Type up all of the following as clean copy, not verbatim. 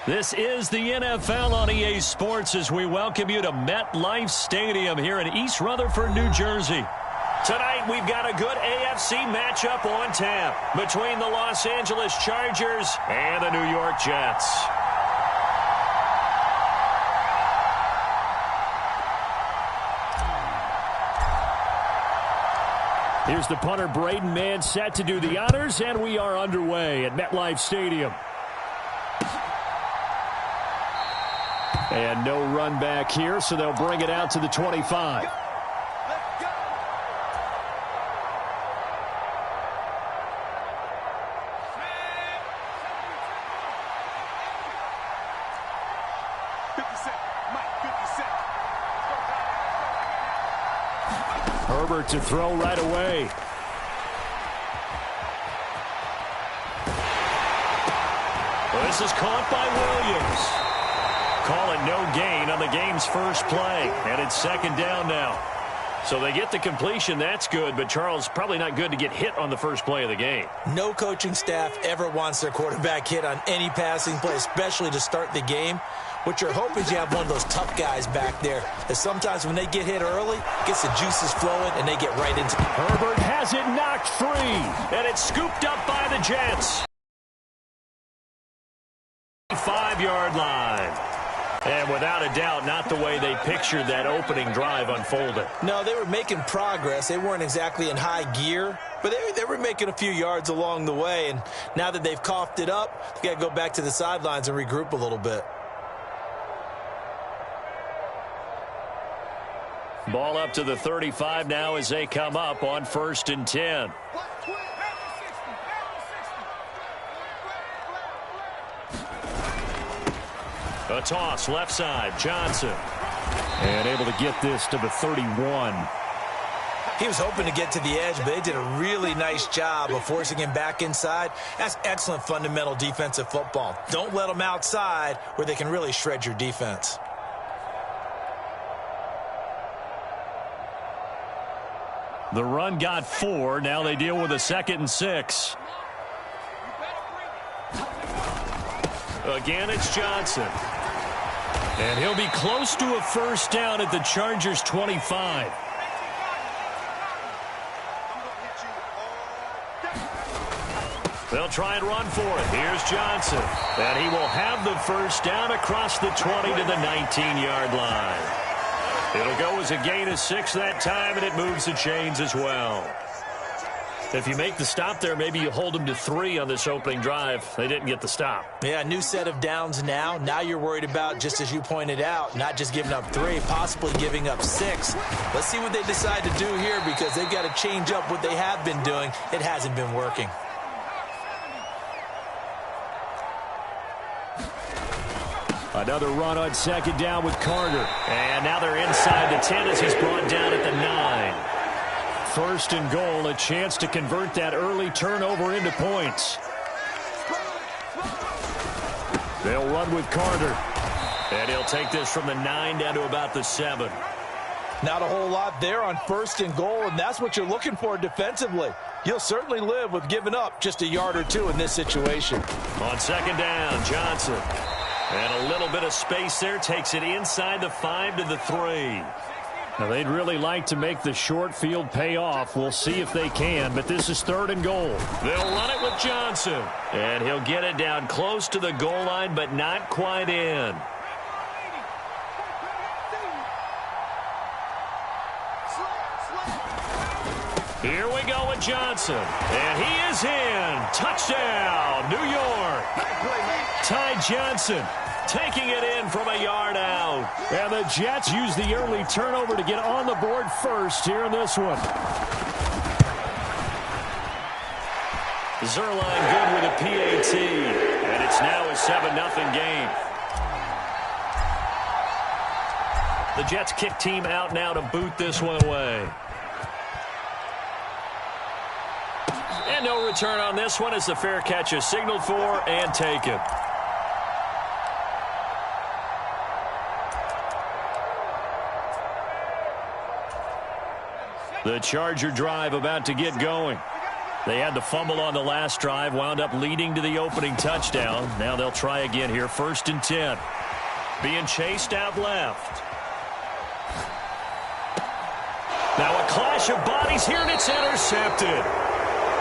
This is the NFL on EA Sports as we welcome you to MetLife Stadium here in East Rutherford, New Jersey. Tonight, we've got a good AFC matchup on tap between the Los Angeles Chargers and the New York Jets. Here's the punter, Braden Mann, set to do the honors, and we are underway at MetLife Stadium. And no run back here, so they'll bring it out to the 25. Herbert to throw right away. Well, this is caught by Williams. Call it no gain on the game's first play, and it's second down now. So they get the completion, that's good, but Charles, probably not good to get hit on the first play of the game. No coaching staff ever wants their quarterback hit on any passing play, especially to start the game. What you're hoping is you have one of those tough guys back there, that sometimes when they get hit early, gets the juices flowing, and they get right into it. Herbert has it knocked free, and it's scooped up by the Jets. 5-yard line. And without a doubt, not the way they pictured that opening drive unfolded. No, they were making progress. They weren't exactly in high gear, but they were making a few yards along the way. And now that they've coughed it up, they got to go back to the sidelines and regroup a little bit. Ball up to the 35 now as they come up on 1st and 10. A toss, left side, Johnson. And able to get this to the 31. He was hoping to get to the edge, but they did a really nice job of forcing him back inside. That's excellent fundamental defensive football. Don't let them outside where they can really shred your defense. The run got 4. Now they deal with a 2nd and 6. Again, it's Johnson. And he'll be close to a first down at the Chargers' 25. They'll try and run for it. Here's Johnson. And he will have the first down across the 20 to the 19-yard line. It'll go as a gain of 6 that time, and it moves the chains as well. If you make the stop there, maybe you hold them to 3 on this opening drive. They didn't get the stop. Yeah, new set of downs now. Now you're worried about, just as you pointed out, not just giving up 3, possibly giving up 6. Let's see what they decide to do here, because they've got to change up what they have been doing. It hasn't been working. Another run on 2nd down with Carter. And now they're inside the 10 as he's brought down at the 9. 1st and goal, a chance to convert that early turnover into points. They'll run with Carter. And he'll take this from the 9 down to about the 7. Not a whole lot there on 1st and goal, and that's what you're looking for defensively. You'll certainly live with giving up just a yard or 2 in this situation. On 2nd down, Johnson. And a little bit of space there, takes it inside the 5 to the 3. Now, they'd really like to make the short field pay off. We'll see if they can, but this is 3rd and goal. They'll run it with Johnson. And he'll get it down close to the goal line, but not quite in. Here we go with Johnson. And he is in. Touchdown, New York. Ty Johnson taking it in from a yard out. And the Jets use the early turnover to get on the board first here in this one. Zerline good with a PAT. And it's now a 7-0 game. The Jets kick team out now to boot this one away. And no return on this one as the fair catch is signaled for and taken. The Charger drive about to get going. They had the fumble on the last drive, wound up leading to the opening touchdown. Now they'll try again here, 1st and 10. Being chased out left. Now a clash of bodies here, and it's intercepted.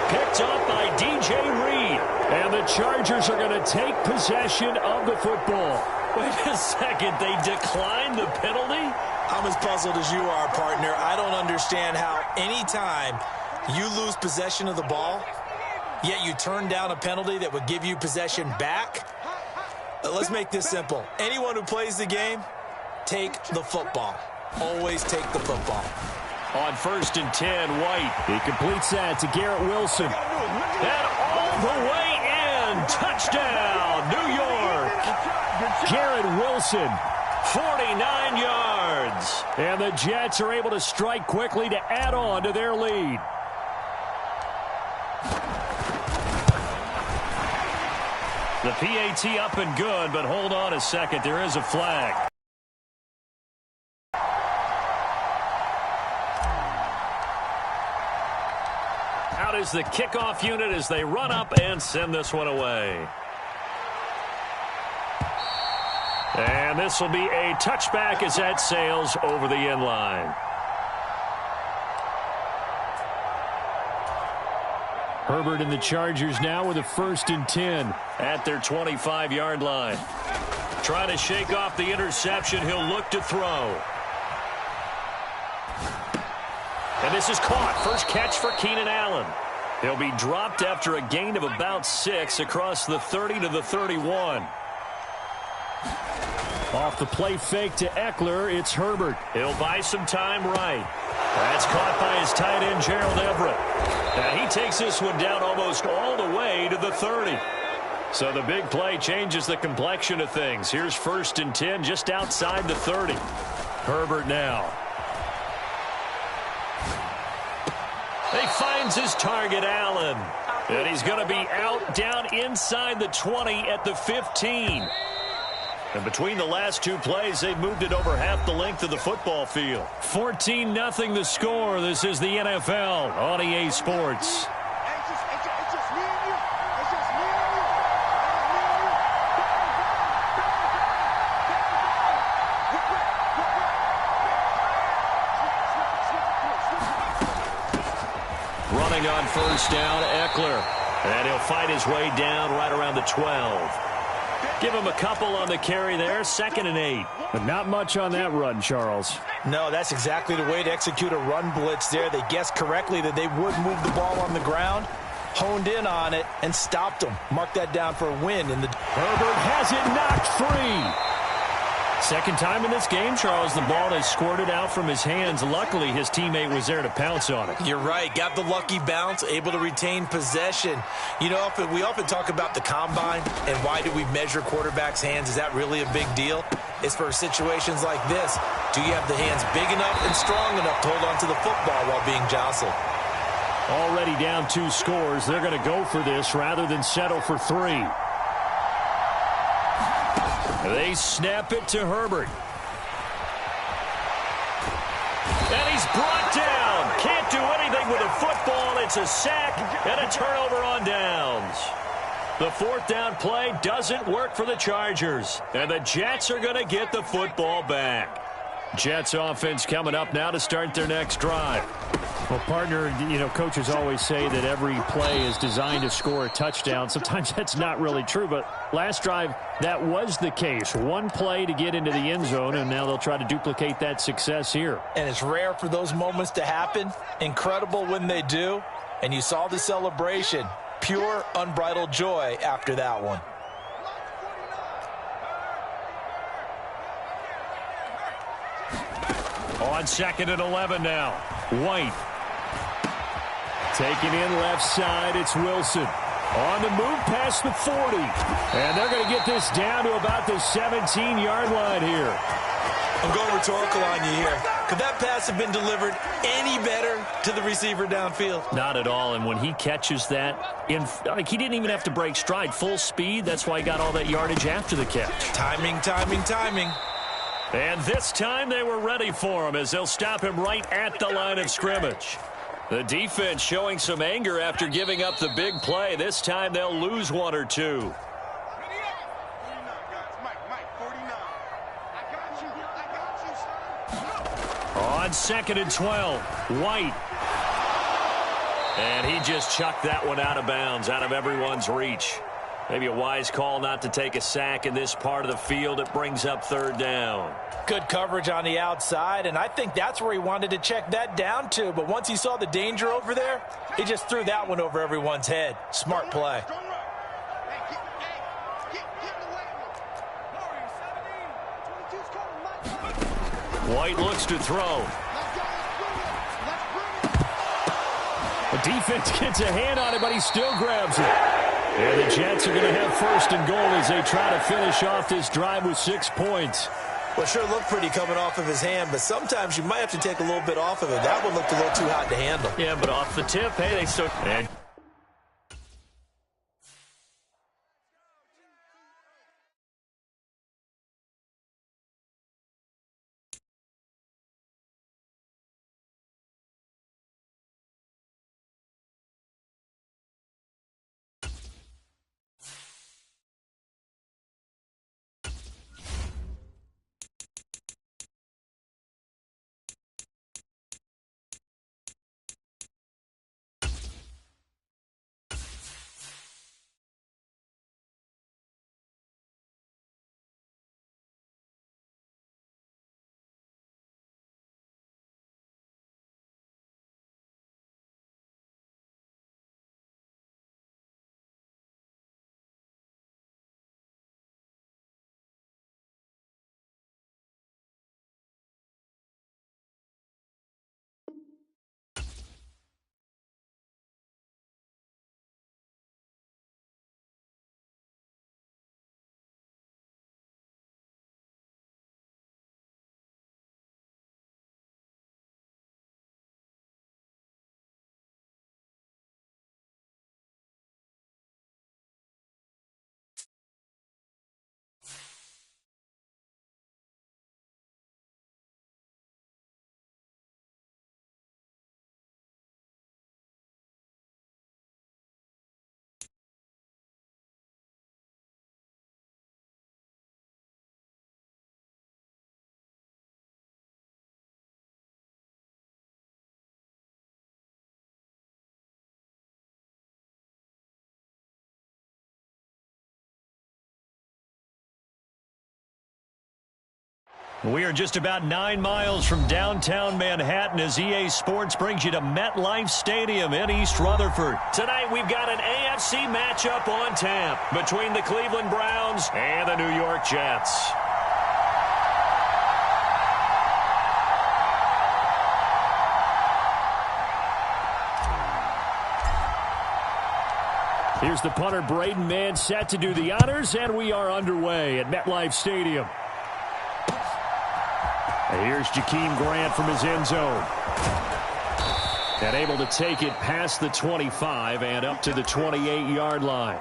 Picked up by DJ Reed. And the Chargers are going to take possession of the football. Wait a second, they declined the penalty? I'm as puzzled as you are, partner. I don't understand how any time you lose possession of the ball, yet you turn down a penalty that would give you possession back. Let's make this simple. Anyone who plays the game, take the football. Always take the football. On 1st and 10, White. He completes that to Garrett Wilson. And all the way in. Touchdown, New York. Garrett Wilson, 49 yards. And the Jets are able to strike quickly to add on to their lead. The PAT up and good, but hold on a second. There is a flag. Out is the kickoff unit as they run up and send this one away. And this will be a touchback as that sails over the end line. Herbert and the Chargers now with a 1st and 10 at their 25-yard line. Trying to shake off the interception. He'll look to throw. And this is caught. First catch for Keenan Allen. He'll be dropped after a gain of about 6 across the 30 to the 31. Off the play fake to Eckler, it's Herbert. He'll buy some time right. That's caught by his tight end, Gerald Everett. Now he takes this one down almost all the way to the 30. So the big play changes the complexion of things. Here's 1st and 10 just outside the 30. Herbert now. He finds his target, Allen. And he's going to be out down inside the 20 at the 15. And between the last two plays, they've moved it over half the length of the football field. 14-0 the score. This is the NFL on EA Sports. Running on 1st down, Eckler. And he'll fight his way down right around the 12. Give him a couple on the carry there, 2nd and 8. But not much on that run, Charles. No, that's exactly the way to execute a run blitz there. They guessed correctly that they would move the ball on the ground, honed in on it, and stopped them. Mark that down for a win. Herbert has it knocked free. Second time in this game, Charles, the ball has squirted out from his hands. Luckily, his teammate was there to pounce on it. You're right. Got the lucky bounce, able to retain possession. You know, we often talk about the combine and why do we measure quarterbacks' hands. Is that really a big deal? It's for situations like this. Do you have the hands big enough and strong enough to hold on to the football while being jostled? Already down 2 scores. They're going to go for this rather than settle for 3. They snap it to Herbert. And he's brought down. Can't do anything with a football. It's a sack and a turnover on downs. The 4th down play doesn't work for the Chargers. And the Jets are going to get the football back. Jets offense coming up now to start their next drive. Well, partner, you know, coaches always say that every play is designed to score a touchdown. Sometimes that's not really true, but last drive, that was the case. One play to get into the end zone, and now they'll try to duplicate that success here. And it's rare for those moments to happen. Incredible when they do. And you saw the celebration. Pure, unbridled joy after that one. On 2nd and 11 now. White. Taken in left side, it's Wilson. On the move past the 40. And they're going to get this down to about the 17-yard line here. I'm going rhetorical on you here. Could that pass have been delivered any better to the receiver downfield? Not at all. And when he catches that, he didn't even have to break stride. Full speed. That's why he got all that yardage after the catch. Timing, timing, timing. And this time they were ready for him as they'll stop him right at the line of scrimmage. The defense showing some anger after giving up the big play. This time they'll lose one or two. On 2nd and 12, White. And he just chucked that one out of bounds, out of everyone's reach. Maybe a wise call not to take a sack in this part of the field. It brings up 3rd down. Good coverage on the outside, and I think that's where he wanted to check that down to. But once he saw the danger over there, he just threw that one over everyone's head. Smart play. White looks to throw. The defense gets a hand on it, but he still grabs it. And the Jets are going to have 1st and goal as they try to finish off this drive with 6 points. Well, sure looked pretty coming off of his hand, but sometimes you might have to take a little bit off of it. That one looked a little too hot to handle. Yeah, but off the tip, hey, they still... We are just about 9 miles from downtown Manhattan as EA Sports brings you to MetLife Stadium in East Rutherford. Tonight we've got an AFC matchup on tap between the Cleveland Browns and the New York Jets. Here's the punter, Braden Mann, set to do the honors, and we are underway at MetLife Stadium. And here's Jakeem Grant from his end zone. And able to take it past the 25 and up to the 28-yard line.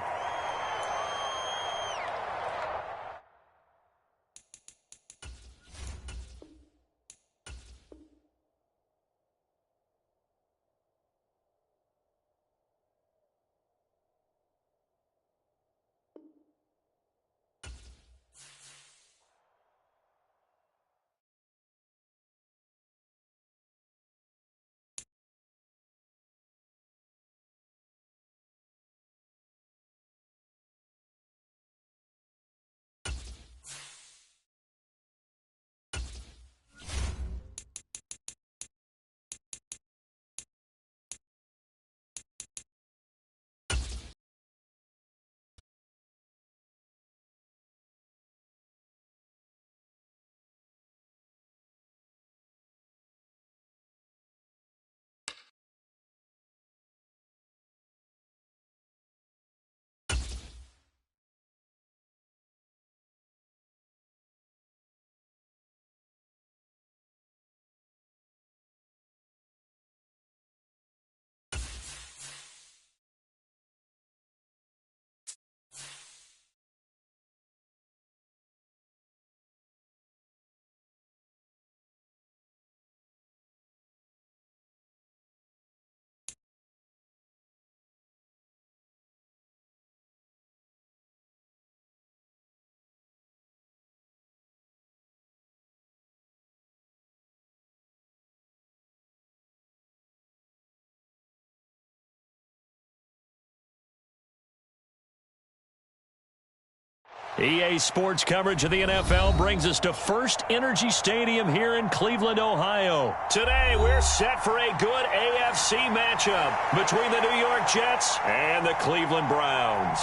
EA Sports coverage of the NFL brings us to First Energy Stadium here in Cleveland, Ohio. Today, we're set for a good AFC matchup between the New York Jets and the Cleveland Browns.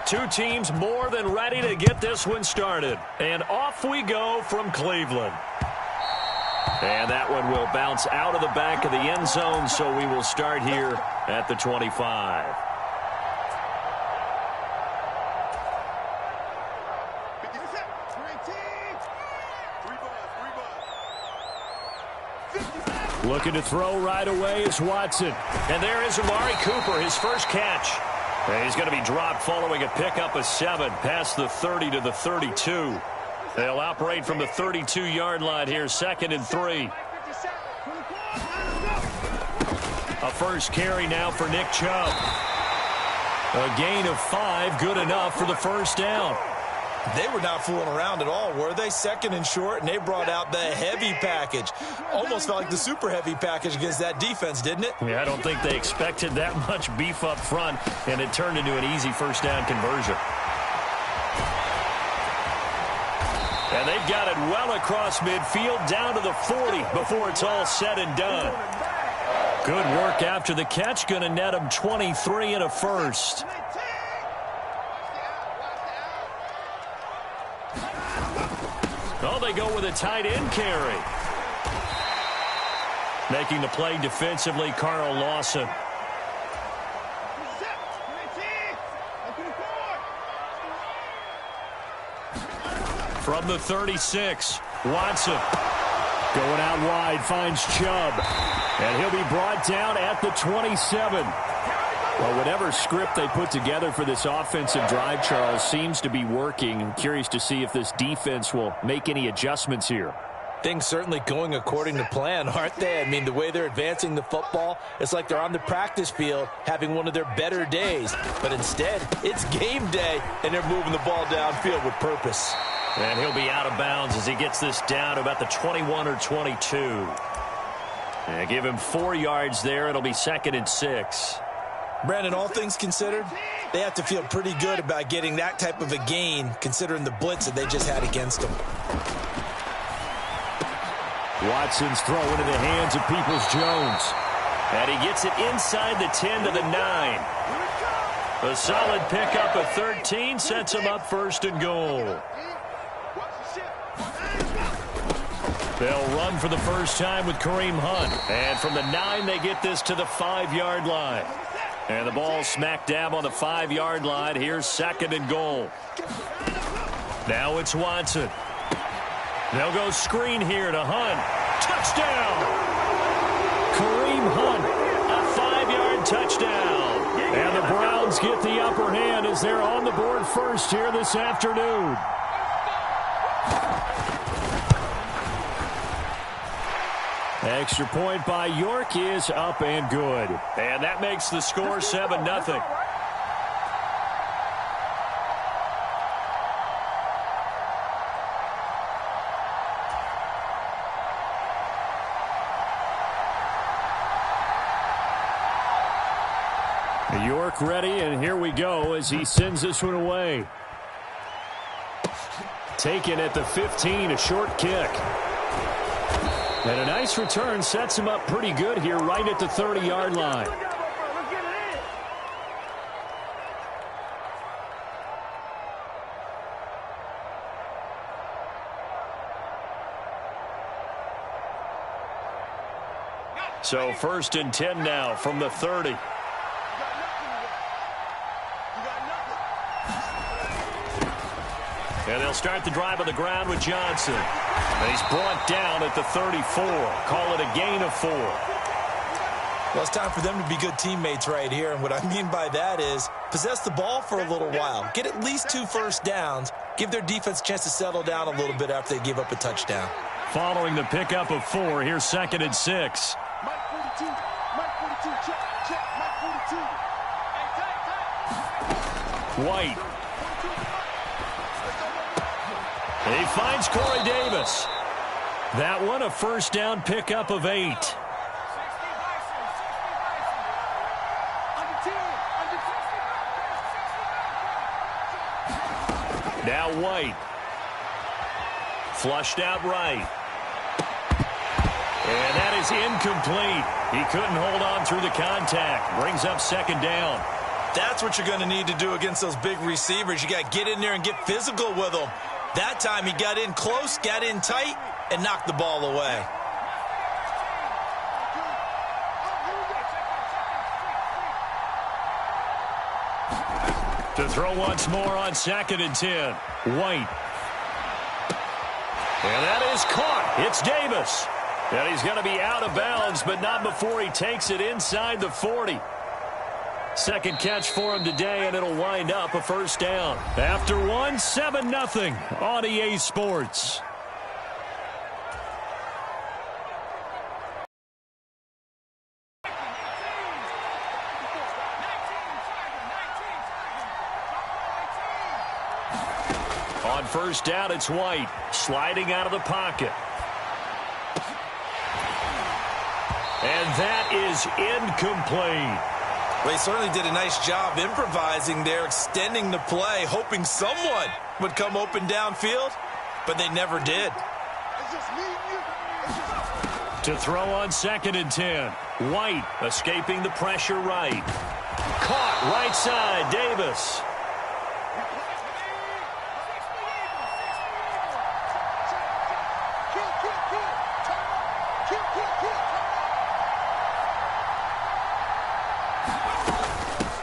Two teams more than ready to get this one started. And off we go from Cleveland. And that one will bounce out of the back of the end zone, so we will start here at the 25. Looking to throw right away is Watson. And there is Amari Cooper, his first catch. And he's going to be dropped following a pickup of 7 past the 30 to the 32. They'll operate from the 32-yard line here, 2nd and 3. A first carry now for Nick Chubb. A gain of 5, good enough for the first down. They were not fooling around at all, were they? 2nd and short, and they brought out the heavy package. Almost felt like the super heavy package against that defense, didn't it? Yeah, I don't think they expected that much beef up front, and it turned into an easy first down conversion. And they've got it well across midfield, down to the 40 before it's all said and done. Good work after the catch, going to net them 23 and a first. Oh, they go with a tight end carry. Making the play defensively, Carl Lawson. From the 36, Watson going out wide, finds Chubb. And he'll be brought down at the 27. Well, whatever script they put together for this offensive drive, Charles, seems to be working. I'm curious to see if this defense will make any adjustments here. Things certainly going according to plan, aren't they? I mean, the way they're advancing the football, it's like they're on the practice field having one of their better days. But instead, it's game day, and they're moving the ball downfield with purpose. And he'll be out of bounds as he gets this down to about the 21 or 22. And give him 4 yards there. It'll be 2nd and 6. Brandon, all things considered, they have to feel pretty good about getting that type of a gain, considering the blitz that they just had against them. Watson's throw into the hands of Peoples-Jones. And he gets it inside the 10 to the 9. A solid pickup of 13 sets him up 1st and goal. They'll run for the first time with Kareem Hunt. And from the 9, they get this to the 5-yard line. And the ball smack dab on the 5-yard line. Here's 2nd and goal. Now it's Watson. They'll go screen here to Hunt. Touchdown! Kareem Hunt, a 5-yard touchdown. And the Browns get the upper hand as they're on the board first here this afternoon. Extra point by York is up and good. And that makes the score 7-0. York ready, and here we go as he sends this one away. Taken at the 15, a short kick. And a nice return sets him up pretty good here right at the 30-yard line. So 1st and 10 now from the 30. And they'll start the drive on the ground with Johnson. And he's brought down at the 34. Call it a gain of 4. Well, it's time for them to be good teammates right here. And what I mean by that is possess the ball for a little while. Get at least 2 first downs. Give their defense a chance to settle down a little bit after they give up a touchdown. Following the pickup of 4, here's 2nd and 6. Mike 42, check, Mike 42. White. He finds Corey Davis. That one a first down pickup of 8. Now White. Flushed out right. And that is incomplete. He couldn't hold on through the contact. Brings up second down. That's what you're going to need to do against those big receivers. You got to get in there and get physical with them. That time he got in close, got in tight, and knocked the ball away. To throw once more on 2nd and 10. White. And that is caught. It's Davis. And he's going to be out of bounds, but not before he takes it inside the 40. Second catch for him today, and it'll wind up a first down. After one, 7-0 on EA Sports. On first down, it's White, sliding out of the pocket. And that is incomplete. They certainly did a nice job improvising there, extending the play, hoping someone would come open downfield, but they never did. To throw on 2nd and 10. White escaping the pressure right. Caught right side, Davis.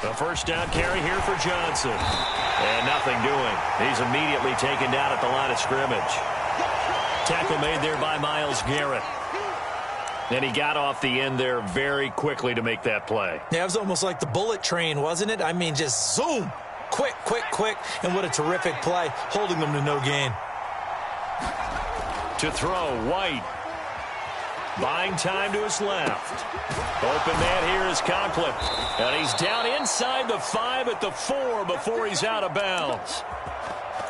A first down carry here for Johnson. And nothing doing. He's immediately taken down at the line of scrimmage. Tackle made there by Myles Garrett. And he got off the end there very quickly to make that play. Yeah, it was almost like the bullet train, wasn't it? I mean, just zoom. Quick, quick, quick. And what a terrific play, holding them to no gain. To throw, White. Buying time to his left. Open man here is Conklin. And he's down inside the 5 at the 4 before he's out of bounds.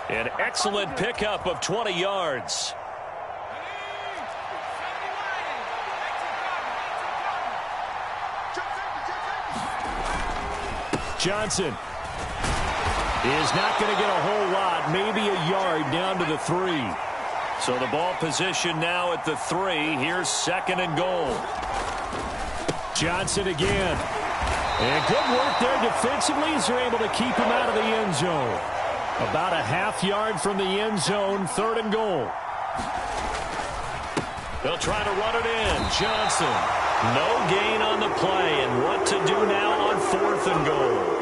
An excellent pickup of 20 yards. Johnson is not going to get a whole lot, maybe a yard down to the 3. So the ball position now at the 3. Here's 2nd and goal. Johnson again. And good work there defensively as they're able to keep him out of the end zone. About a half yard from the end zone, 3rd and goal. They'll try to run it in. Johnson. No gain on the play, and what to do now on 4th and goal.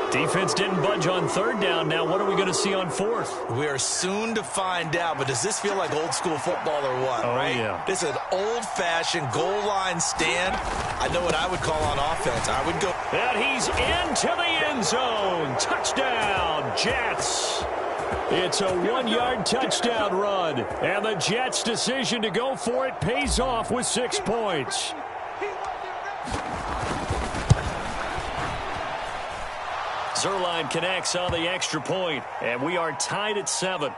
Defense didn't budge on 3rd down. Now what are we going to see on 4th? We are soon to find out, but does this feel like old school football or what, right? Yeah. This is an old-fashioned goal line stand. I know what I would call on offense. I would go. And he's into the end zone. Touchdown, Jets. It's a 1-yard touchdown run, and the Jets' decision to go for it pays off with 6 points. Zerline connects on the extra point, and we are tied at 7.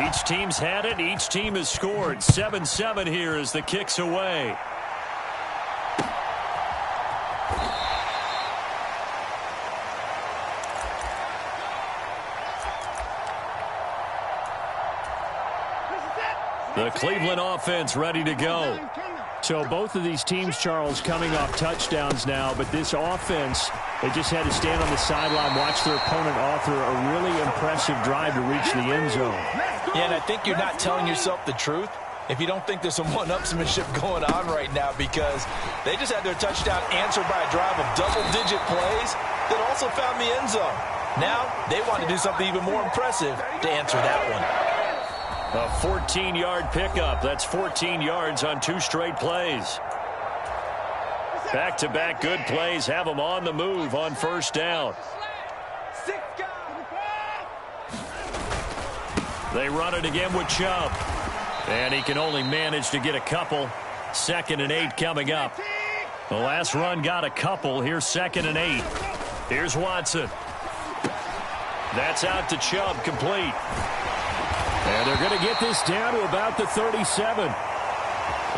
Each team's had it. Each team has scored. 7-7 here as the kick's away. The Cleveland offense ready to go. So both of these teams, Charles, coming off touchdowns now, but this offense, they just had to stand on the sideline, watch their opponent author a really impressive drive to reach the end zone. Yeah, and I think you're not telling yourself the truth if you don't think there's some one-upsmanship going on right now, because they just had their touchdown answered by a drive of double-digit plays that also found the end zone. Now they want to do something even more impressive to answer that one. A 14-yard pickup. That's 14 yards on 2 straight plays. Back-to-back good plays have them on the move on 1st down. They run it again with Chubb. And he can only manage to get a couple. 2nd and 8 coming up. The last run got a couple. Here's 2nd and 8. Here's Watson. That's out to Chubb, complete. And they're going to get this down to about the 37.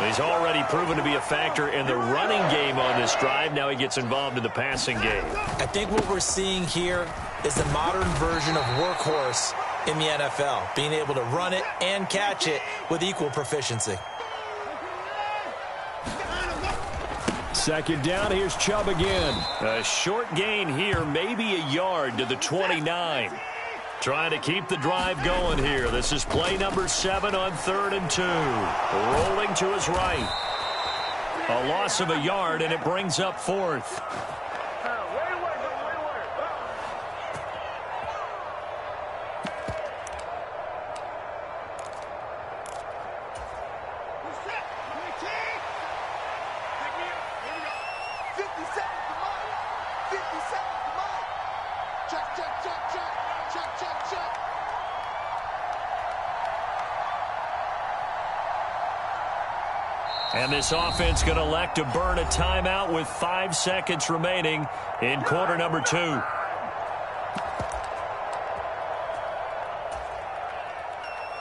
He's already proven to be a factor in the running game on this drive. Now he gets involved in the passing game. I think what we're seeing here is the modern version of workhorse in the NFL, being able to run it and catch it with equal proficiency. Second down, here's Chubb again. A short gain here, maybe a yard to the 29. Trying to keep the drive going here. This is play number 7 on 3rd and 2. Rolling to his right. A loss of a yard, and it brings up 4th. And this offense going to elect to burn a timeout with 5 seconds remaining in quarter number 2.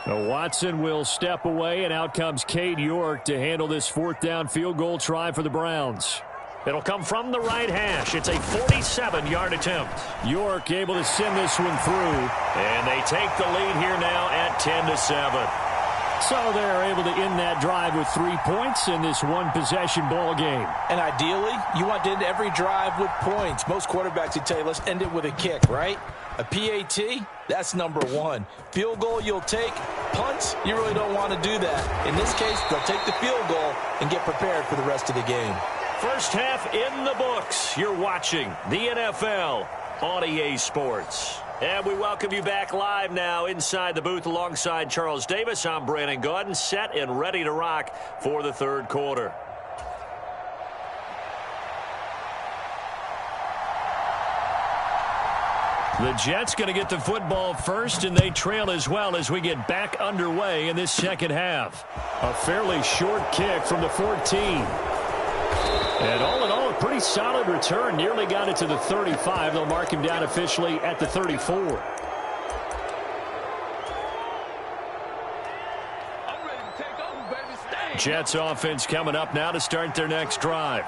Now Watson will step away, and out comes Cade York to handle this 4th down field goal try for the Browns. It'll come from the right hash. It's a 47-yard attempt. York able to send this one through. And they take the lead here now at 10-7. So they're able to end that drive with 3 points in this one-possession ball game. And ideally, you want to end every drive with points. Most quarterbacks would tell you, let's end it with a kick, right? A PAT, that's number 1. Field goal you'll take. Punts, you really don't want to do that. In this case, they'll take the field goal and get prepared for the rest of the game. First half in the books. You're watching the NFL on EA Sports. And we welcome you back live now inside the booth alongside Charles Davis. I'm Brandon Gaudin, set and ready to rock for the 3rd quarter. The Jets going to get the football first, and they trail as well as we get back underway in this second half. A fairly short kick from the 14. And all in all, a pretty solid return. Nearly got it to the 35. They'll mark him down officially at the 34. I'm ready to take over, baby. Stay. Jets offense coming up now to start their next drive.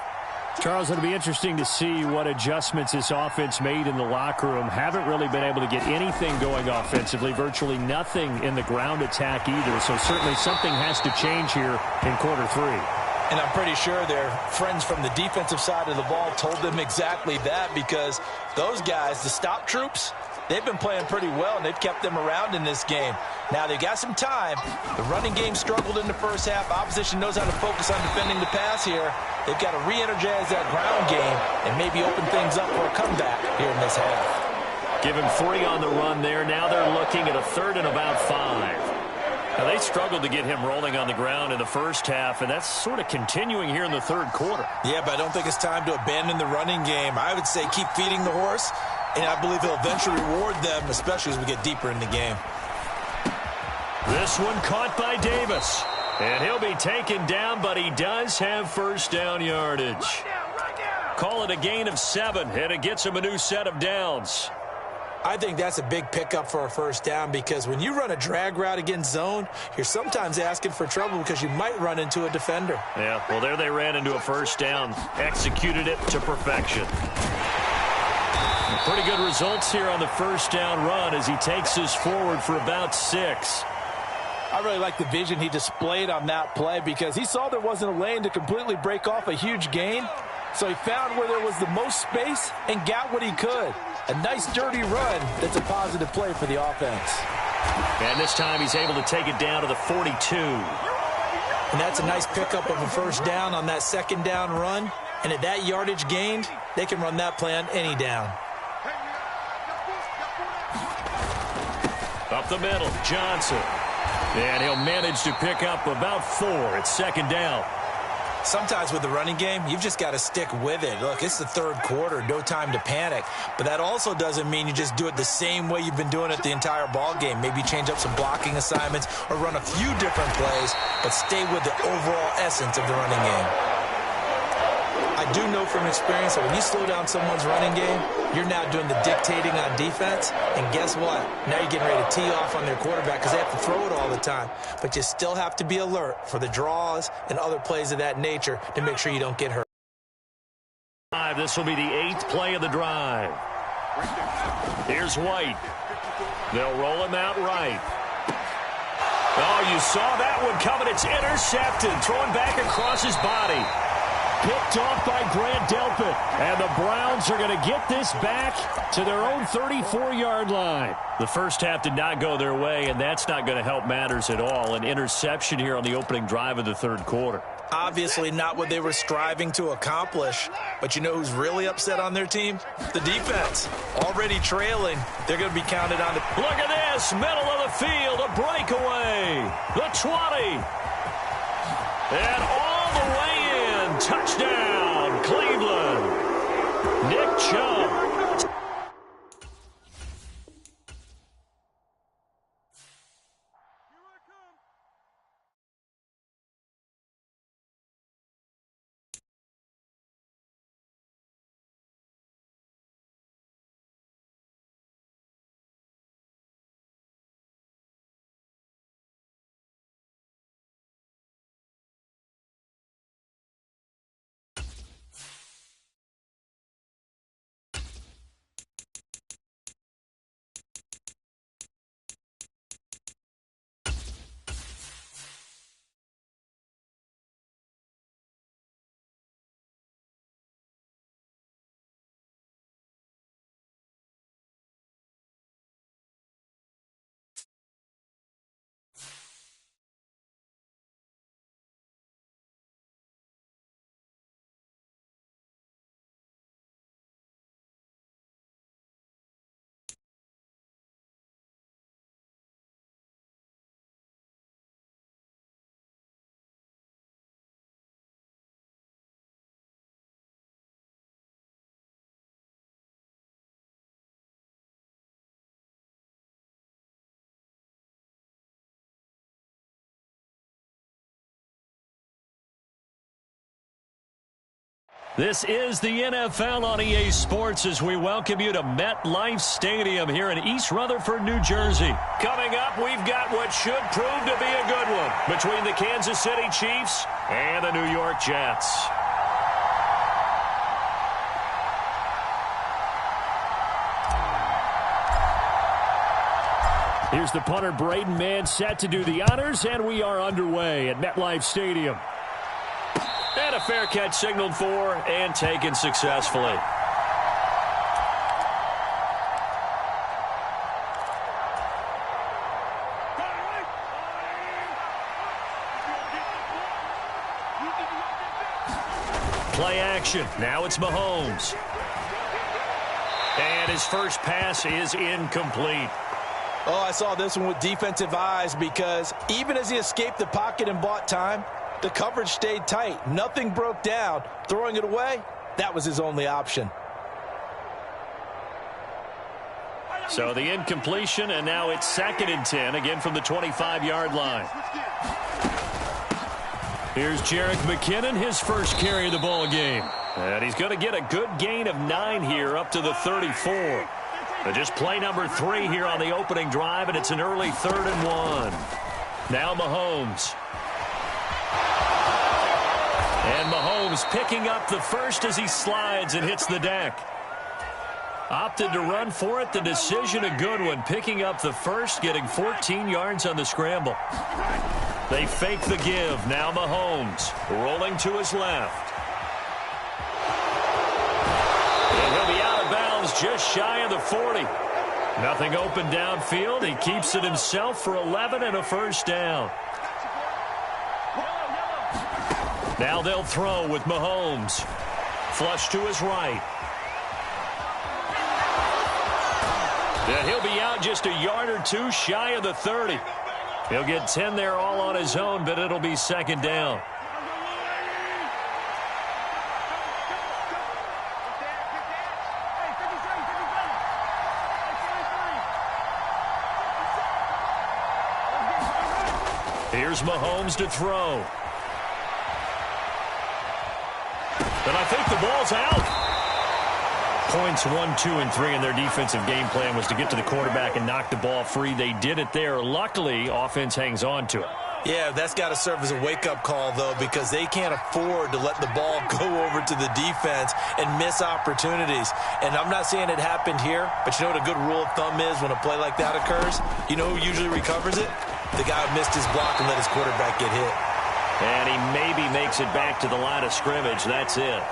Charles, it'll be interesting to see what adjustments this offense made in the locker room. Haven't really been able to get anything going offensively. Virtually nothing in the ground attack either. So certainly something has to change here in quarter 3. And I'm pretty sure their friends from the defensive side of the ball told them exactly that, because those guys, the stop troops, they've been playing pretty well, and they've kept them around in this game. Now, they've got some time. The running game struggled in the first half. Opposition knows how to focus on defending the pass here. They've got to re-energize that ground game and maybe open things up for a comeback here in this half. Give him 3 on the run there. Now they're looking at a 3rd and about 5. Now, they struggled to get him rolling on the ground in the first half, and that's sort of continuing here in the 3rd quarter. Yeah, but I don't think it's time to abandon the running game. I would say keep feeding the horse, and I believe he'll eventually reward them, especially as we get deeper in the game. This one caught by Davis, and he'll be taken down, but he does have first down yardage. Call it a gain of 7, and it gets him a new set of downs. I think that's a big pickup for a first down, because when you run a drag route against zone, you're sometimes asking for trouble because you might run into a defender. Yeah, well, there they ran into a first down, executed it to perfection. Pretty good results here on the first down run as he takes us forward for about 6. I really like the vision he displayed on that play, because he saw there wasn't a lane to completely break off a huge gain. So he found where there was the most space and got what he could. A nice dirty run that's a positive play for the offense. And this time he's able to take it down to the 42. And that's a nice pickup of a first down on that second down run. And at that yardage gained, they can run that play on any down. Up the middle, Johnson. And he'll manage to pick up about 4. It's second down. Sometimes with the running game, you've just got to stick with it. Look, it's the 3rd quarter, no time to panic. But that also doesn't mean you just do it the same way you've been doing it the entire ball game. Maybe change up some blocking assignments or run a few different plays, but stay with the overall essence of the running game. I do know from experience that when you slow down someone's running game, you're now doing the dictating on defense. And guess what? Now you're getting ready to tee off on their quarterback because they have to throw it all the time. But you still have to be alert for the draws and other plays of that nature to make sure you don't get hurt. This will be the 8th play of the drive. Here's White. They'll roll him out right. Oh, you saw that one coming. It's intercepted. Throwing back across his body. Picked off by Grant Delpit. And the Browns are going to get this back to their own 34-yard line. The first half did not go their way, and that's not going to help matters at all. An interception here on the opening drive of the third quarter. Obviously not what they were striving to accomplish. But you know who's really upset on their team? The defense. Already trailing. They're going to be counted on. Look at this. Middle of the field. A breakaway. The 20. And all the way in. Touchdown, Cleveland. Nick Chubb. This is the NFL on EA Sports as we welcome you to MetLife Stadium here in East Rutherford, New Jersey. Coming up, we've got what should prove to be a good one between the Kansas City Chiefs and the New York Jets. Here's the punter, Braden Mann, set to do the honors, and we are underway at MetLife Stadium. And a fair catch signaled for and taken successfully. Play action. Now it's Mahomes. And his first pass is incomplete. Oh, I saw this one with defensive eyes because even as he escaped the pocket and bought time, the coverage stayed tight. Nothing broke down. Throwing it away, that was his only option. So the incompletion, and now it's 2nd and 10, again from the 25-yard line. Here's Jerick McKinnon, his first carry of the ball game. And he's going to get a good gain of 9 here up to the 34. But just play number 3 here on the opening drive, and it's an early 3rd and 1. Now Mahomes. And Mahomes picking up the first as he slides and hits the deck. Opted to run for it. The decision a good one. Picking up the first, getting 14 yards on the scramble. They fake the give. Now Mahomes rolling to his left. And he'll be out of bounds just shy of the 40. Nothing open downfield. He keeps it himself for 11 and a first down. Now they'll throw with Mahomes. Flush to his right. And he'll be out just a yard or two shy of the 30. He'll get 10 there all on his own, but it'll be 2nd down. Here's Mahomes to throw. And I think the ball's out. Points 1, 2, and 3 in their defensive game plan was to get to the quarterback and knock the ball free. They did it there. Luckily, offense hangs on to it. Yeah, that's got to serve as a wake-up call, though, because they can't afford to let the ball go over to the defense and miss opportunities. And I'm not saying it happened here, but you know what a good rule of thumb is when a play like that occurs? You know who usually recovers it? The guy who missed his block and let his quarterback get hit. And he maybe makes it back to the line of scrimmage. That's it.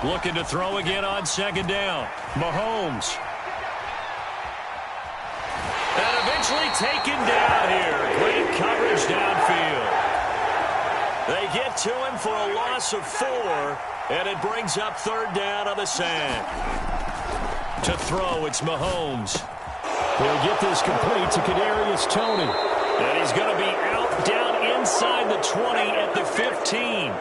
Looking to throw again on second down. Mahomes. And eventually taken down here. Great coverage downfield. They get to him for a loss of 4, and it brings up third down on the sand. To throw, it's Mahomes. He'll get this complete to Kadarius Toney. And he's going to be out down inside the 20 at the 15.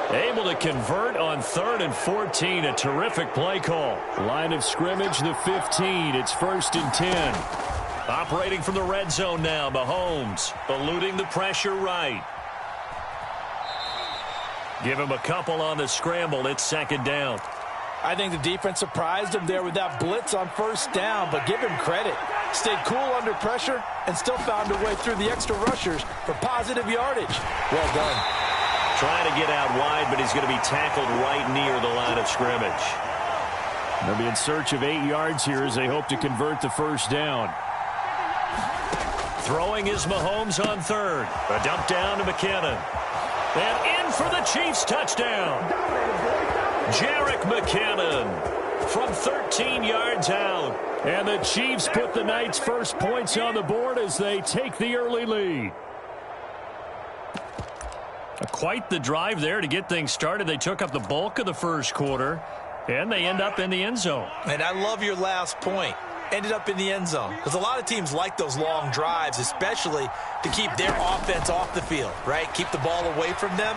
Able to convert on 3rd and 14. A terrific play call. Line of scrimmage, the 15. It's 1st and 10. Operating from the red zone now, Mahomes. Eluding the pressure right. Give him a couple on the scramble. It's 2nd down. I think the defense surprised him there with that blitz on 1st down, but give him credit. Stayed cool under pressure and still found a way through the extra rushers for positive yardage. Well done. Trying to get out wide, but he's going to be tackled right near the line of scrimmage. They'll be in search of 8 yards here as they hope to convert the 1st down. Throwing is Mahomes on 3rd. A dump down to McKinnon. And in for the Chiefs touchdown. Jerick McKinnon from 13 yards out. And the Chiefs put the night's first points on the board as they take the early lead. Quite the drive there to get things started. They took up the bulk of the 1st quarter, and they end up in the end zone. And I love your last point. Ended up in the end zone. Because a lot of teams like those long drives, especially to keep their offense off the field, right? Keep the ball away from them.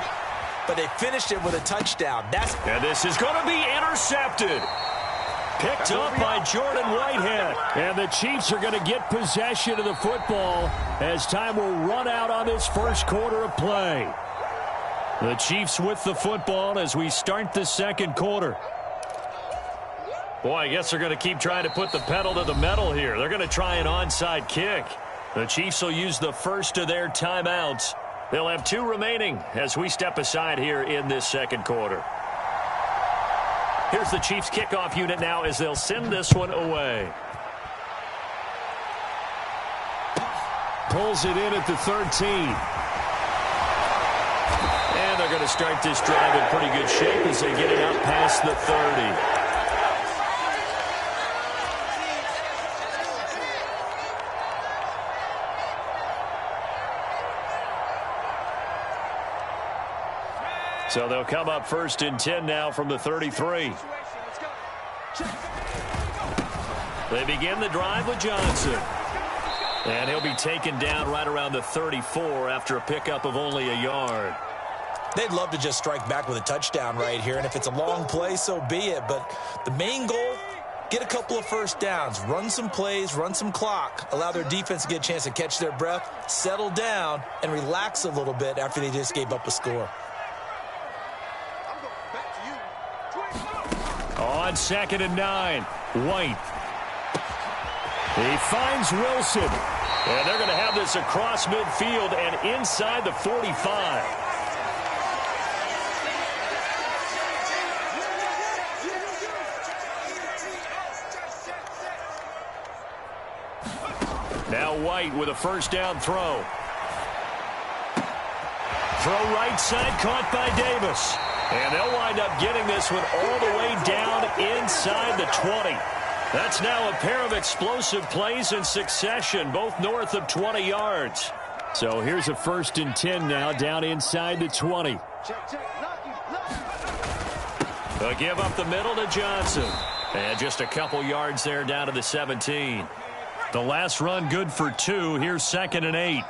But they finished it with a touchdown. And this is going to be intercepted. Picked up by Jordan Whitehead. And the Chiefs are going to get possession of the football as time will run out on this 1st quarter of play. The Chiefs with the football as we start the 2nd quarter. Boy, I guess they're going to keep trying to put the pedal to the metal here. They're going to try an onside kick. The Chiefs will use the first of their timeouts. They'll have 2 remaining as we step aside here in this 2nd quarter. Here's the Chiefs kickoff unit now as they'll send this one away. Pulls it in at the 13. And they're going to start this drive in pretty good shape as they get it up past the 30. So they'll come up 1st and 10 now from the 33. They begin the drive with Johnson. And he'll be taken down right around the 34 after a pickup of only a yard. They'd love to just strike back with a touchdown right here, and if it's a long play, so be it. But the main goal, get a couple of 1st downs, run some plays, run some clock, allow their defense to get a chance to catch their breath, settle down, and relax a little bit after they just gave up a score. On 2nd and 9, White. He finds Wilson. And they're going to have this across midfield and inside the 45. Now White with a 1st down throw. Throw right side caught by Davis. And they'll wind up getting this one all the way down inside the 20. That's now a pair of explosive plays in succession, both north of 20 yards. So here's a 1st and 10 now down inside the 20. They'll give up the middle to Johnson. And just a couple yards there down to the 17. The last run good for 2. Here's 2nd and 8.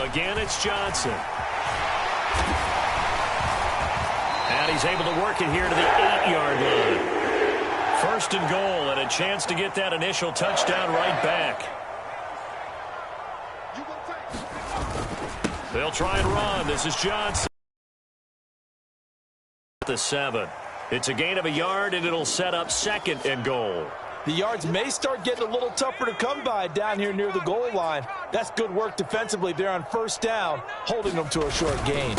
Again, it's Johnson. And he's able to work it here to the 8-yard line. first and goal and a chance to get that initial touchdown right back. They'll try and run. This is Johnson. The 7. It's a gain of a yard, and it'll set up second and goal. The yards may start getting a little tougher to come by down here near the goal line. That's good work defensively there on first down, holding them to a short gain.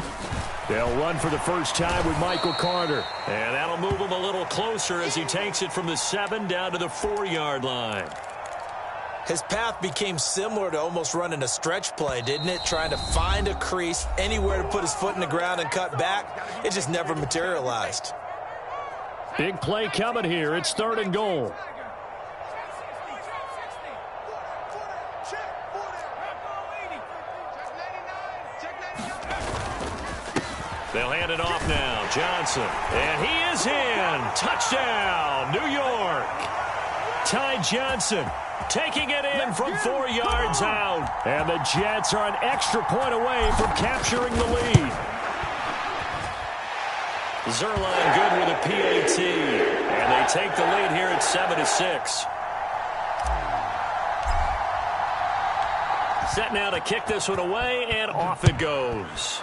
They'll run for the first time with Michael Carter. And that'll move him a little closer as he takes it from the 7 down to the 4-yard line. His path became similar to almost running a stretch play, didn't it? Trying to find a crease, anywhere to put his foot in the ground and cut back. It just never materialized. Big play coming here. It's third and goal. They'll hand it off now. Johnson. And he is in. Touchdown, New York. Ty Johnson taking it in from 4 yards out. And the Jets are an extra point away from capturing the lead. Zerline good with a PAT. And they take the lead here at 7-6. Set now to kick this one away, and off it goes.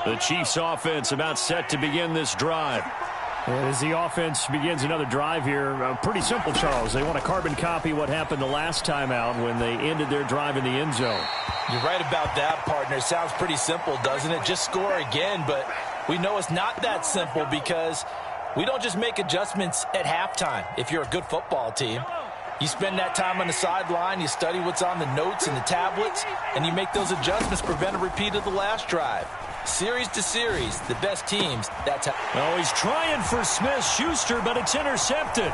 The Chiefs offense about set to begin this drive. And as the offense begins another drive here, pretty simple, Charles. They want to carbon copy what happened the last time out when they ended their drive in the end zone. You're right about that, partner. Sounds pretty simple, doesn't it? Just score again, but we know it's not that simple because we don't just make adjustments at halftime. If you're a good football team, you spend that time on the sideline, you study what's on the notes and the tablets, and you make those adjustments, prevent a repeat of the last drive. Series to series, the best teams, that's how. Oh, he's trying for Smith-Schuster, but it's intercepted.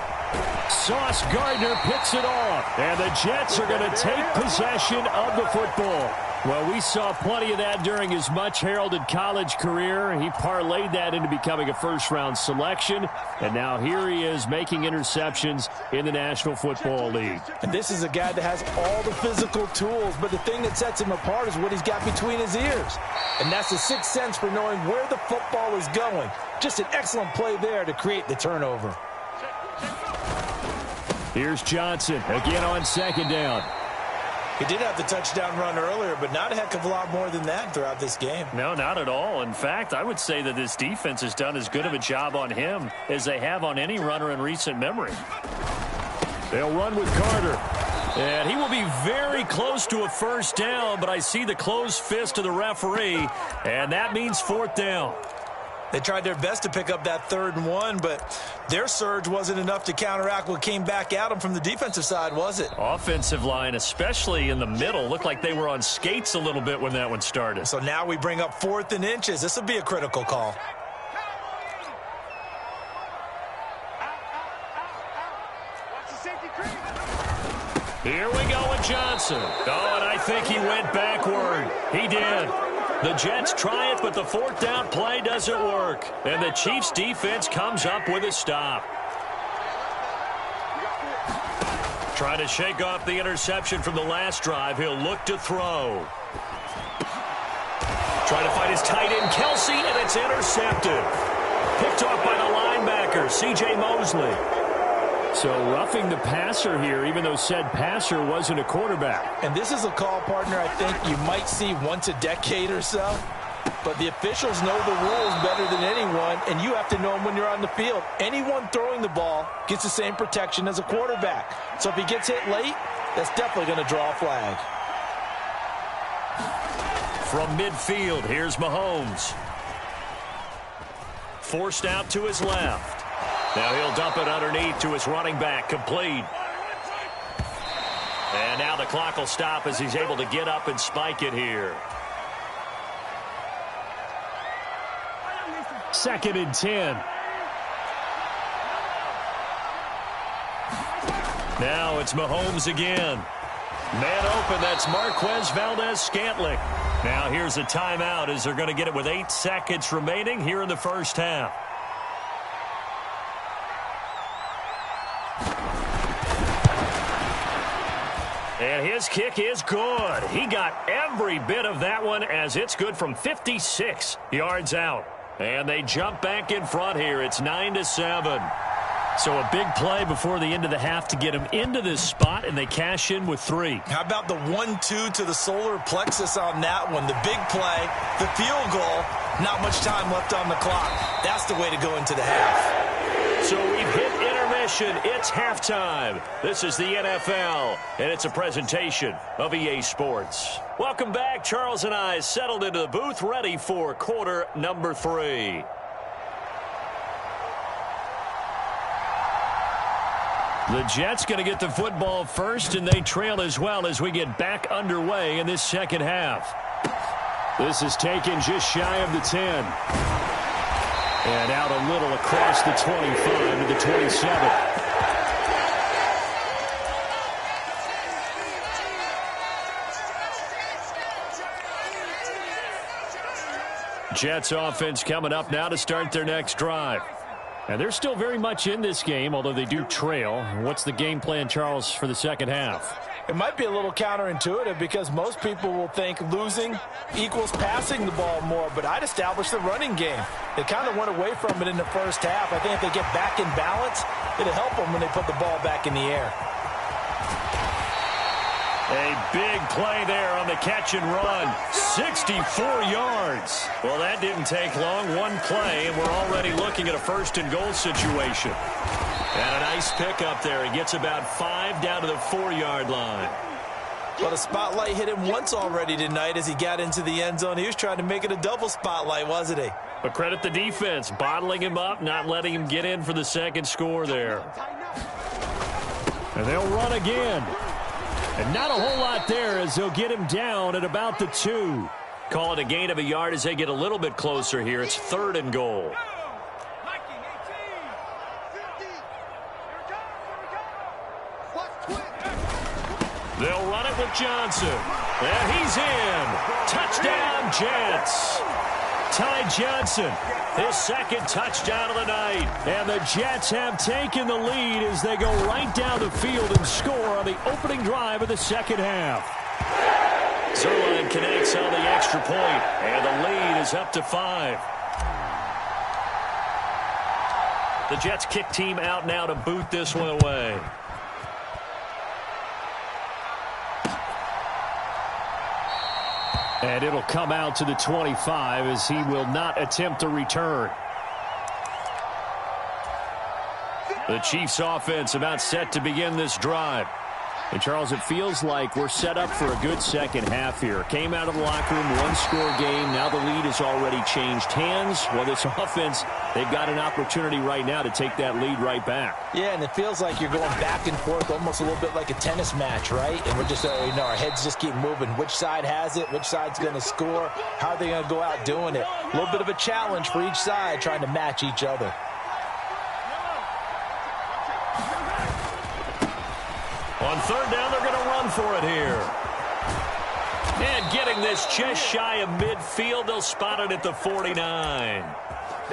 Sauce Gardner picks it off, and the Jets are going to take possession of the football. Well, we saw plenty of that during his much-heralded college career. He parlayed that into becoming a first-round selection, and now here he is making interceptions in the National Football League. And this is a guy that has all the physical tools, but the thing that sets him apart is what he's got between his ears. And that's the sixth sense for knowing where the football is going. Just an excellent play there to create the turnover. Here's Johnson again on second down. He did have the touchdown run earlier, but not a heck of a lot more than that throughout this game. No, not at all. In fact, I would say that this defense has done as good of a job on him as they have on any runner in recent memory. They'll run with Carter. And he will be very close to a first down, but I see the closed fist of the referee, and that means fourth down. They tried their best to pick up that 3rd and 1, but their surge wasn't enough to counteract what came back at them from the defensive side, was it? Offensive line, especially in the middle, looked like they were on skates a little bit when that one started. So now we bring up 4th and inches. This will be a critical call. Here we go with Johnson. Oh, and I think he went backward. He did. The Jets try it, but the fourth down play doesn't work. And the Chiefs' defense comes up with a stop. Trying to shake off the interception from the last drive. He'll look to throw. Trying to find his tight end, Kelsey, and it's intercepted. Picked off by the linebacker, C.J. Mosley. So roughing the passer here, even though said passer wasn't a quarterback. And this is a call, partner, I think you might see once a decade or so. But the officials know the rules better than anyone, and you have to know them when you're on the field. Anyone throwing the ball gets the same protection as a quarterback. So if he gets hit late, that's definitely going to draw a flag. From midfield, here's Mahomes. Forced out to his left. Now he'll dump it underneath to his running back, complete. And now the clock will stop as he's able to get up and spike it here. 2nd and 10. Now it's Mahomes again. Man open, that's Marquez Valdez-Scantling. Now here's a timeout as they're going to get it with 8 seconds remaining here in the first half. And his kick is good. He got every bit of that one as it's good from 56 yards out. And they jump back in front here. It's 9-7. So a big play before the end of the half to get him into this spot, and they cash in with 3. How about the 1-2 to the solar plexus on that one? The big play, the field goal, not much time left on the clock. That's the way to go into the half. So we've hit intermission. It's halftime. This is the NFL, and it's a presentation of EA Sports. Welcome back. Charles and I settled into the booth, ready for quarter number 3. The Jets going to get the football first, and they trail as well as we get back underway in this second half. This is taken just shy of the 10. And out a little across the 25 to the 27. Jets offense coming up now to start their next drive. And they're still very much in this game, although they do trail. What's the game plan, Charles, for the second half? It might be a little counterintuitive because most people will think losing equals passing the ball more, but I'd establish the running game. They kind of went away from it in the first half. I think if they get back in balance, it'll help them when they put the ball back in the air. A big play there on the catch and run. 64 yards. Well, that didn't take long. One play, and we're already looking at a first-and-goal situation. And a nice pickup there. He gets about 5 down to the 4-yard line. Well, the spotlight hit him once already tonight as he got into the end zone. He was trying to make it a double spotlight, wasn't he? But credit the defense, bottling him up, not letting him get in for the second score there. And they'll run again. And not a whole lot there as they'll get him down at about the 2. Call it a gain of a yard as they get a little bit closer here. It's 3rd and goal. They'll run it with Johnson. And he's in. Touchdown, Jets. Ty Johnson, his second touchdown of the night. And the Jets have taken the lead as they go right down the field and score on the opening drive of the second half. Zerline connects on the extra point, and the lead is up to 5. The Jets kick team out now to boot this one away. And it'll come out to the 25 as he will not attempt to return. The Chiefs offense about set to begin this drive. And, Charles, it feels like we're set up for a good second half here. Came out of the locker room, one-score game. Now the lead has already changed hands. Well, this offense, they've got an opportunity right now to take that lead right back. Yeah, and it feels like you're going back and forth almost a little bit like a tennis match, right? And we're just, our heads just keep moving. Which side has it? Which side's going to score? How are they going to go out doing it? A little bit of a challenge for each side trying to match each other. On 3rd down, they're going to run for it here. And getting this just shy of midfield, they'll spot it at the 49.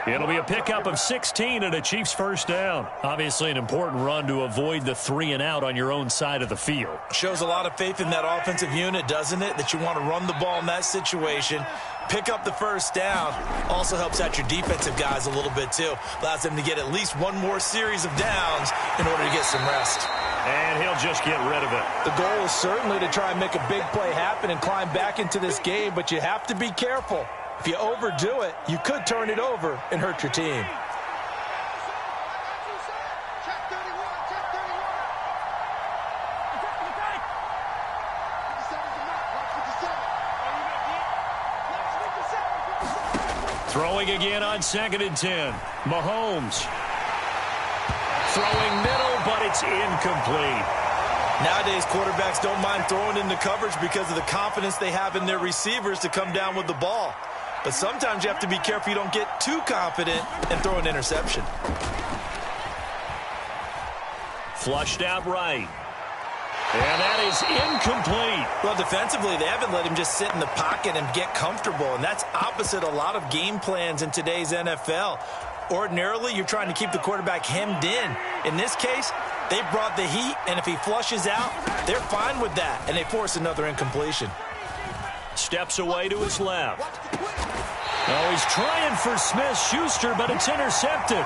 It'll be a pickup of 16 and a Chiefs first down. Obviously an important run to avoid the 3-and-out on your own side of the field. Shows a lot of faith in that offensive unit, doesn't it? That you want to run the ball in that situation. Pick up the first down. Also helps out your defensive guys a little bit, too. Allows them to get at least one more series of downs in order to get some rest. And he'll just get rid of it. The goal is certainly to try and make a big play happen and climb back into this game, but you have to be careful. If you overdo it, you could turn it over and hurt your team. Throwing again on 2nd and 10. Mahomes. Throwing middle, but it's incomplete. Nowadays, quarterbacks don't mind throwing into coverage because of the confidence they have in their receivers to come down with the ball. But sometimes you have to be careful you don't get too confident and throw an interception. Flushed out right. And that is incomplete. Well, defensively, they haven't let him just sit in the pocket and get comfortable, and that's opposite a lot of game plans in today's NFL. Ordinarily, you're trying to keep the quarterback hemmed in. In this case, They brought the heat, and if he flushes out, they're fine with that, and they force another incompletion. Steps away to his left. Oh, he's trying for Smith-Schuster, but it's intercepted.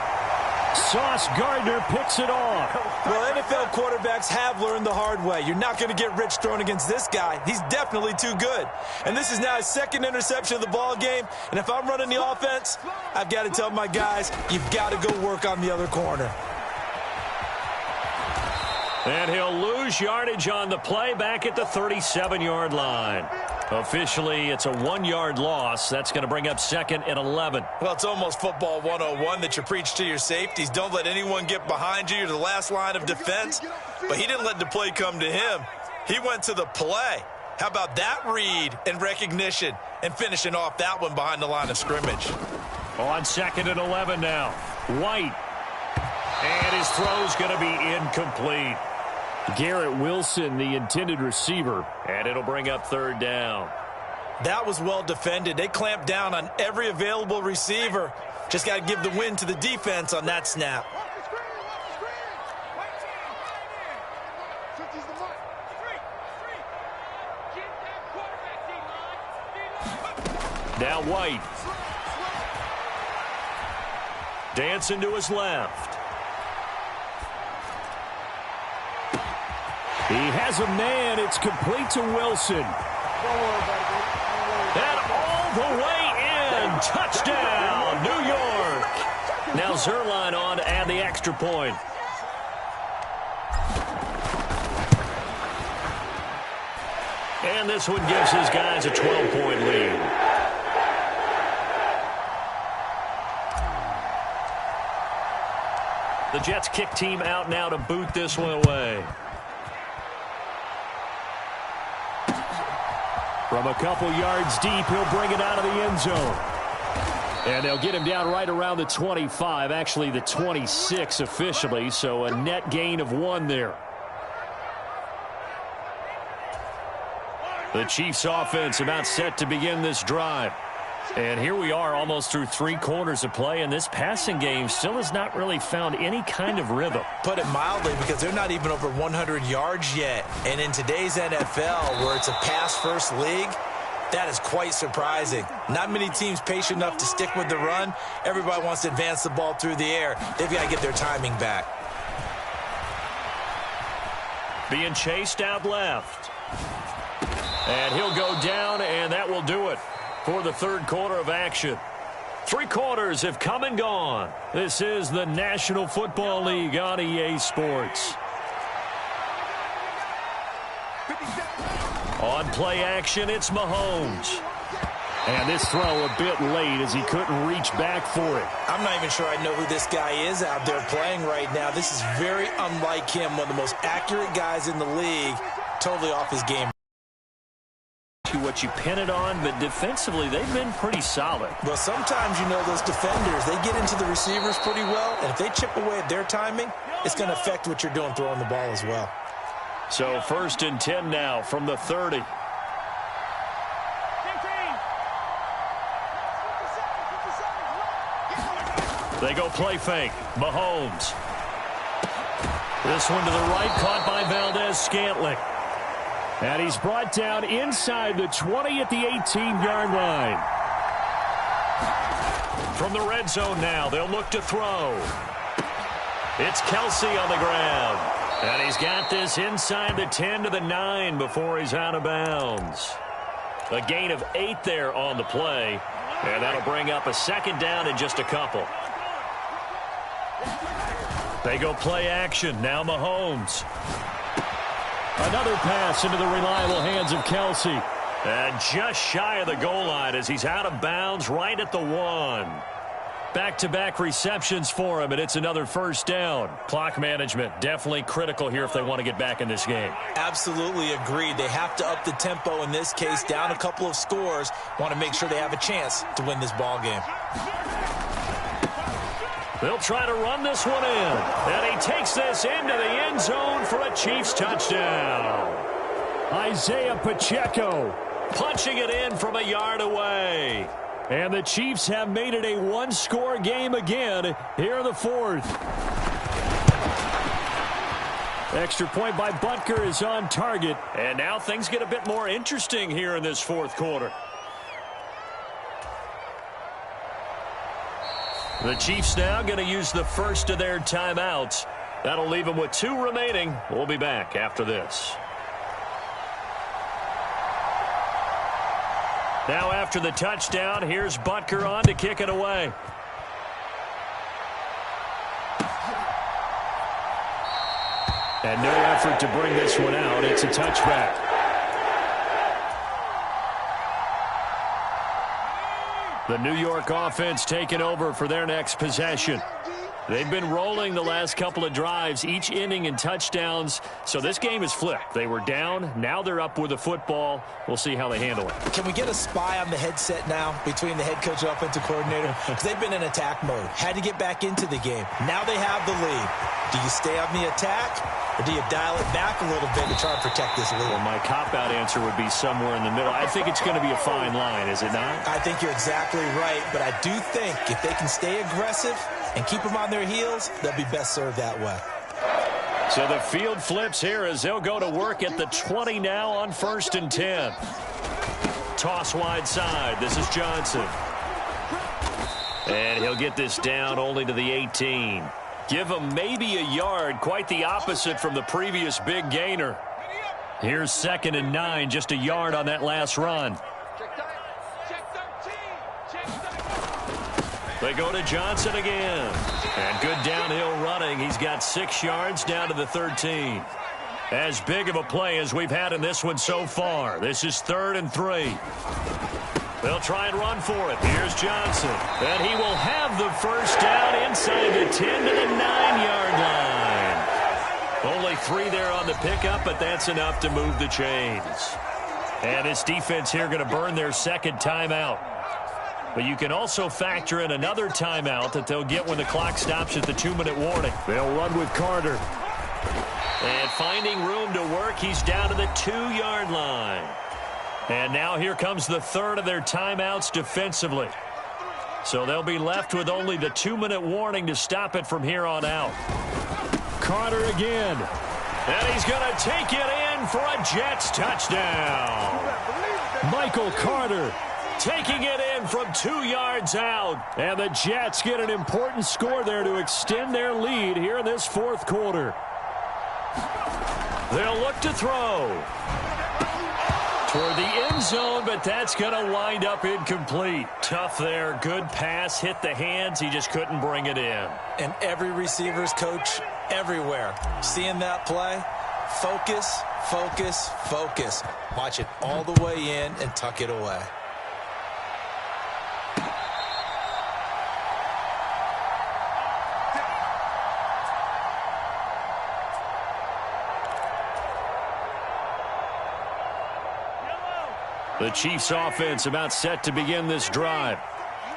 Sauce Gardner picks it off. Well, NFL quarterbacks have learned the hard way. You're not going to get rich throwing against this guy. He's definitely too good. And this is now his second interception of the ball game. And if I'm running the offense, I've got to tell my guys, you've got to go work on the other corner. And he'll lose yardage on the play back at the 37-yard line. Officially, it's a 1-yard loss. That's going to bring up 2nd and 11. Well, it's almost football 101 that you preach to your safeties. Don't let anyone get behind you. You're the last line of defense. But he didn't let the play come to him. He went to the play. How about that read and recognition and finishing off that one behind the line of scrimmage? On 2nd and 11 now. White. And his throw's going to be incomplete. Garrett Wilson, the intended receiver. And it'll bring up 3rd down. That was well defended. They clamped down on every available receiver. Just got to give the win to the defense on that snap. Now White. Dancing to his left. He has a man. It's complete to Wilson. And all the way in. Touchdown, New York. Now Zerline on to add the extra point. And this one gives his guys a 12-point lead. The Jets kick team out now to boot this one away. From a couple yards deep, he'll bring it out of the end zone. And they'll get him down right around the 25, actually the 26 officially, so a net gain of 1 there. The Chiefs offense about set to begin this drive. And here we are almost through 3 quarters of play, and this passing game still has not really found any kind of rhythm. Put it mildly, because they're not even over 100 yards yet. And in today's NFL, where it's a pass-first league, that is quite surprising. Not many teams patient enough to stick with the run. Everybody wants to advance the ball through the air. They've got to get their timing back. Being chased out left. And he'll go down, and that will do it for the 3rd quarter of action. 3 quarters have come and gone. This is the National Football League on EA Sports. On play action, it's Mahomes. And this throw a bit late as he couldn't reach back for it. I'm not even sure I know who this guy is out there playing right now. This is very unlike him, one of the most accurate guys in the league, totally off his game. What you pin it on, but defensively they've been pretty solid. Well, sometimes, you know, those defenders, they get into the receivers pretty well, and if they chip away at their timing, it's going to affect what you're doing throwing the ball as well. So 1st and 10 now from the 30. They go play fake. Mahomes. This one to the right, caught by Valdez-Scantling. And he's brought down inside the 20 at the 18-yard line. From the red zone now, they'll look to throw. It's Kelsey on the ground. And he's got this inside the 10 to the 9 before he's out of bounds. A gain of 8 there on the play. And that'll bring up a 2nd down in just a couple. They go play action. Now Mahomes. Another pass into the reliable hands of Kelsey. And just shy of the goal line as he's out of bounds right at the 1. Back-to-back receptions for him, and it's another 1st down. Clock management definitely critical here if they want to get back in this game. Absolutely agreed. They have to up the tempo in this case, down a couple of scores. Want to make sure they have a chance to win this ball game. They'll try to run this one in. And he takes this into the end zone for a Chiefs touchdown. Isaiah Pacheco punching it in from a yard away. And the Chiefs have made it a 1-score game again here in the 4th. Extra point by Butker is on target. And now things get a bit more interesting here in this fourth quarter. The Chiefs now going to use the first of their timeouts. That'll leave them with 2 remaining. We'll be back after this. Now after the touchdown, here's Butker on to kick it away. And no effort to bring this one out. It's a touchback. The New York offense taking over for their next possession. They've been rolling the last couple of drives, each inning in touchdowns. So this game is flipped. They were down. Now they're up with the football. We'll see how they handle it. Can we get a spy on the headset now between the head coach and offensive coordinator? Because they've been in attack mode. Had to get back into the game. Now they have the lead. Do you stay on the attack, or do you dial it back a little bit to try and protect this lead? Well, my cop-out answer would be somewhere in the middle. I think it's going to be a fine line, is it not? I think you're exactly right, but I do think if they can stay aggressive and keep them on their heels, they'll be best served that way. So the field flips here as they'll go to work at the 20 now on 1st and 10. Toss wide side. This is Johnson. And he'll get this down only to the 18. Give him maybe a yard, quite the opposite from the previous big gainer. Here's 2nd and 9, just a yard on that last run. They go to Johnson again. And good downhill running. He's got 6 yards down to the 13. As big of a play as we've had in this one so far. This is 3rd and 3. They'll try and run for it. Here's Johnson. And he will have the first down inside the 10 to the 9-yard line. Only 3 there on the pickup, but that's enough to move the chains. And this defense here going to burn their 2nd timeout. But you can also factor in another timeout that they'll get when the clock stops at the 2-minute warning. They'll run with Carter. And finding room to work, he's down to the 2-yard line. And now here comes the 3rd of their timeouts defensively. So they'll be left with only the 2-minute warning to stop it from here on out. Carter again. And he's going to take it in for a Jets touchdown. Michael Carter taking it in from 2 yards out. And the Jets get an important score there to extend their lead here in this 4th quarter. They'll look to throw toward the end zone, but that's going to wind up incomplete. Tough there. Good pass. Hit the hands. He just couldn't bring it in. And every receiver's coach everywhere. Seeing that play, focus, focus, focus. Watch it all the way in and tuck it away. The Chiefs offense about set to begin this drive.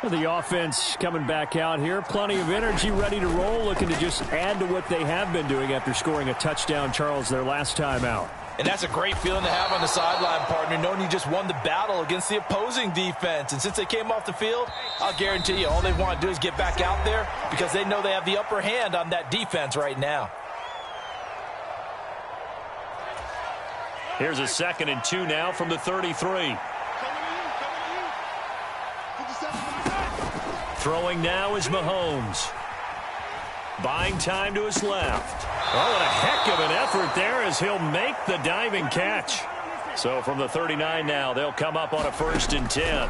The offense coming back out here. Plenty of energy, ready to roll, looking to just add to what they have been doing after scoring a touchdown, Charles, their last time out. And that's a great feeling to have on the sideline, partner, knowing you just won the battle against the opposing defense. And since they came off the field, I'll guarantee you all they want to do is get back out there because they know they have the upper hand on that defense right now. Here's a 2nd and 2 now from the 33. Throwing now is Mahomes. Buying time to his left. Oh, and a heck of an effort there as he'll make the diving catch. So from the 39 now, they'll come up on a 1st and 10.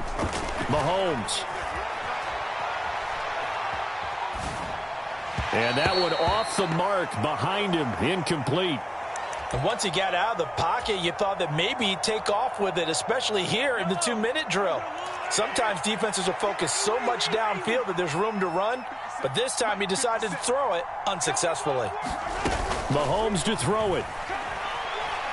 Mahomes. And that one off the mark behind him, incomplete. And once he got out of the pocket, you thought that maybe he'd take off with it, especially here in the 2-minute drill. Sometimes defenses are focused so much downfield that there's room to run, but this time he decided to throw it unsuccessfully. Mahomes to throw it.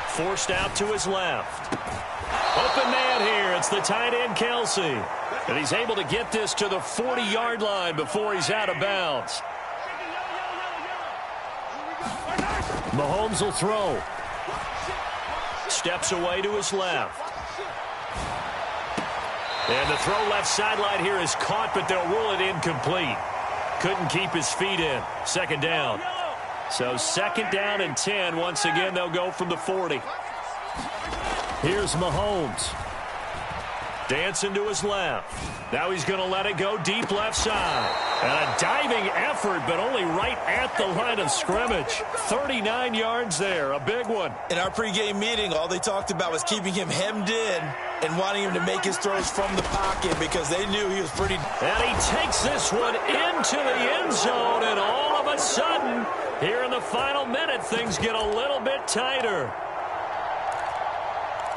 Forced out to his left. Open man here. It's the tight end, Kelsey. And he's able to get this to the 40-yard line before he's out of bounds. Mahomes will throw. Steps away to his left. And the throw left sideline here is caught, but they'll rule it incomplete. Couldn't keep his feet in. 2nd down. So 2nd down and 10. Once again, they'll go from the 40. Here's Mahomes. Dancing to his left. Now he's going to let it go deep left side. And a diving effort, but only right at the line of scrimmage. 39 yards there, a big one. In our pregame meeting, all they talked about was keeping him hemmed in and wanting him to make his throws from the pocket because they knew he was pretty... And he takes this one into the end zone, and all of a sudden, here in the final minute, things get a little bit tighter.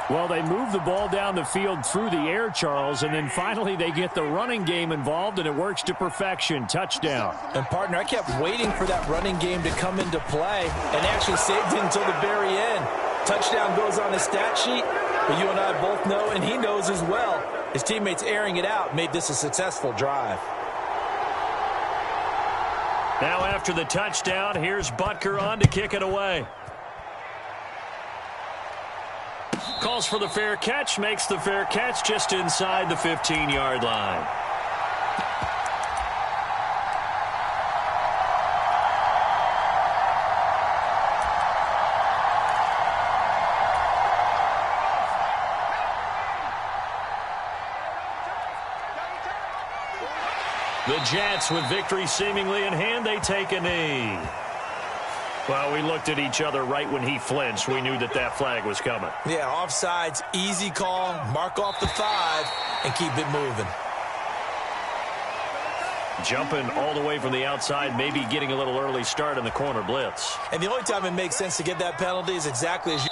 Well, they move the ball down the field through the air, Charles, and then finally they get the running game involved, and it works to perfection. Touchdown. And, partner, I kept waiting for that running game to come into play and actually saved it until the very end. Touchdown goes on his stat sheet, but you and I both know, and he knows as well, his teammates airing it out made this a successful drive. Now after the touchdown, here's Butker on to kick it away. Calls for the fair catch, makes the fair catch just inside the 15-yard line. The Jets, with victory seemingly in hand, they take a knee. Well, we looked at each other right when he flinched. We knew that that flag was coming. Yeah, offsides, easy call, mark off the 5, and keep it moving. Jumping all the way from the outside, maybe getting a little early start in the corner blitz. And the only time it makes sense to get that penalty is exactly as you